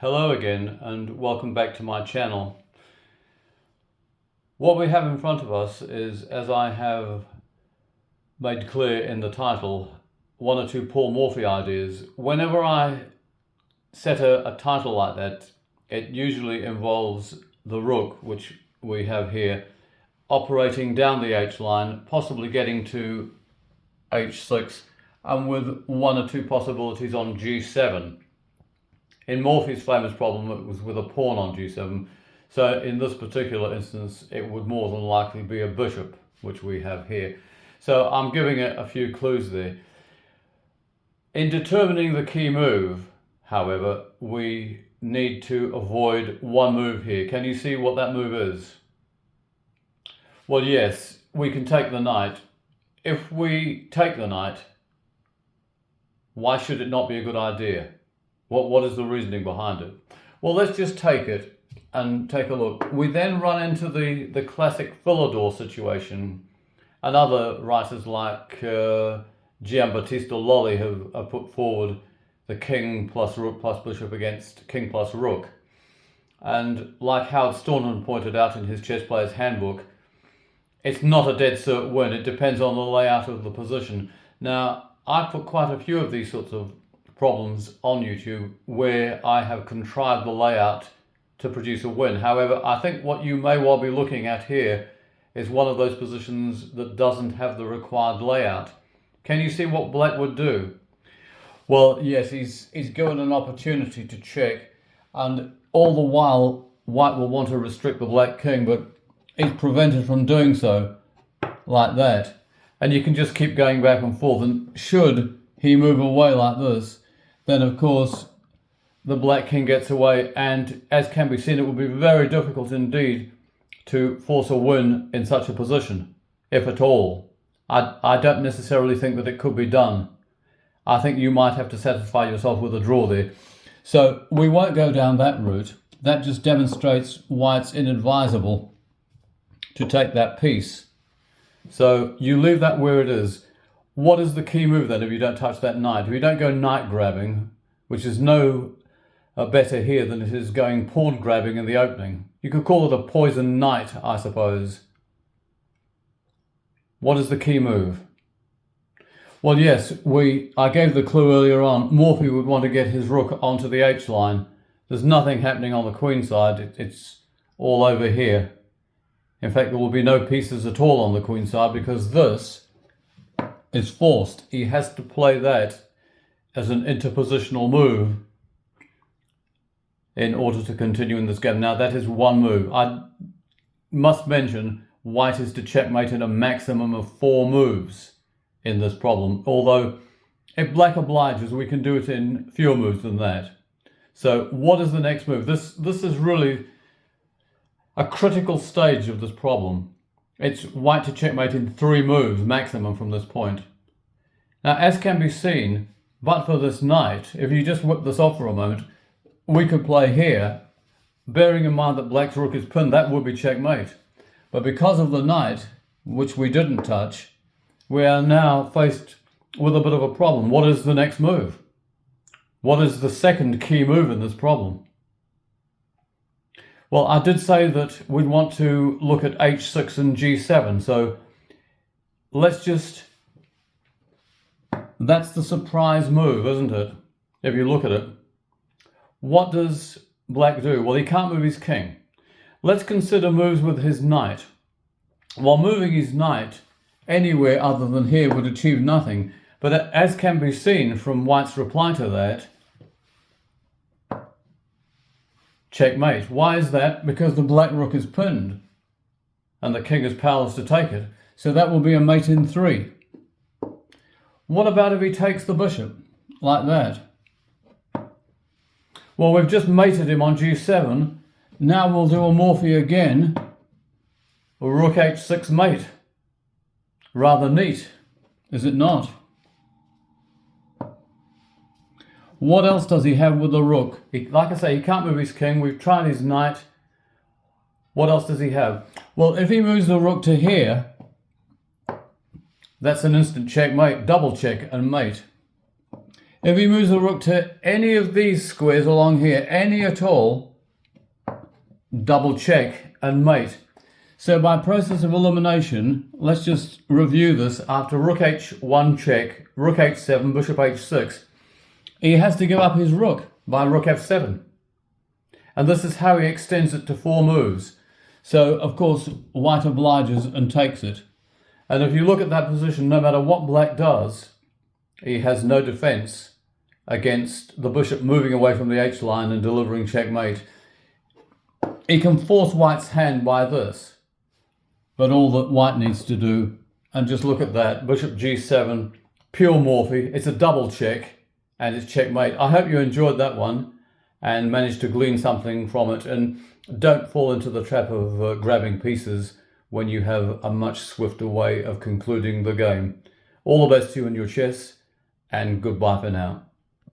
Hello again and welcome back to my channel. What we have in front of us is, as I have made clear in the title, one or two poor Morphy ideas. Whenever I set a title like that, it usually involves the rook, which we have here, operating down the H line, possibly getting to H6, and with one or two possibilities on G7. In Morphy's famous problem, it was with a pawn on G7. So in this particular instance, it would more than likely be a bishop, which we have here. So I'm giving it a few clues there. In determining the key move, however, we need to avoid one move here. Can you see what that move is? Well, yes, we can take the knight. If we take the knight, why should it not be a good idea? What is the reasoning behind it? Well, let's just take it and take a look. We then run into the classic Philidor situation, and other writers like Giambattista Lolli have put forward the king plus rook plus bishop against king plus rook. And like Howard Staunton pointed out in his Chess Player's Handbook, it's not a dead cert win. It depends on the layout of the position. Now, I put quite a few of these sorts of problems on YouTube where I have contrived the layout to produce a win. However, I think what you may well be looking at here is one of those positions that doesn't have the required layout. Can you see what black would do? Well, yes, he's given an opportunity to check, and all the while white will want to restrict the black king, but he's prevented from doing so like that. And you can just keep going back and forth, and should he move away like this, then of course the black king gets away, and as can be seen, it will be very difficult indeed to force a win in such a position, if at all. I don't necessarily think that it could be done. I think you might have to satisfy yourself with a draw there. So we won't go down that route. That just demonstrates why it's inadvisable to take that piece. So you leave that where it is. What is the key move then if you don't touch that knight? If you don't go knight grabbing, which is no better here than it is going pawn grabbing in the opening. You could call it a poison knight, I suppose. What is the key move? Well, yes, I gave the clue earlier on. Morphy would want to get his rook onto the H line. There's nothing happening on the queen side. It's all over here. In fact, there will be no pieces at all on the queen side because this is forced. He has to play that as an interpositional move in order to continue in this game. Now, that is one move. I must mention white is to checkmate in a maximum of 4 moves in this problem, although if black obliges, we can do it in fewer moves than that. So what is the next move? This is really a critical stage of this problem. It's white to checkmate in 3 moves maximum from this point. Now, as can be seen, but for this knight, if you just whip this off for a moment, we could play here, bearing in mind that black's rook is pinned, that would be checkmate. But because of the knight, which we didn't touch, we are now faced with a bit of a problem. What is the next move? What is the second key move in this problem? Well, I did say that we'd want to look at H6 and G7, so let's just... That's the surprise move, isn't it? If you look at it. What does black do? Well, he can't move his king. Let's consider moves with his knight. While moving his knight anywhere other than here would achieve nothing, but as can be seen from white's reply to that, checkmate. Why is that? Because the black rook is pinned and the king is powerless to take it. So that will be a mate in 3. What about if he takes the bishop like that? Well, we've just mated him on G7. Now we'll do a Morphy again. A rook H6 mate. Rather neat, is it not? What else does he have with the rook? Like I say, he can't move his king. We've tried his knight. What else does he have? Well, if he moves the rook to here, that's an instant checkmate, double check and mate. If he moves the rook to any of these squares along here, any at all, double check and mate. So by process of elimination, let's just review this. After rook h1 check, rook h7, bishop h6, he has to give up his rook by rook f7. And this is how he extends it to 4 moves. So, of course, white obliges and takes it. And if you look at that position, no matter what black does, he has no defense against the bishop moving away from the h-line and delivering checkmate. He can force white's hand by this. But all that white needs to do, and just look at that, bishop g7, pure Morphy. It's a double check, and it's checkmate. I hope you enjoyed that one and managed to glean something from it. And don't fall into the trap of grabbing pieces when you have a much swifter way of concluding the game. All the best to you in your chess, and goodbye for now.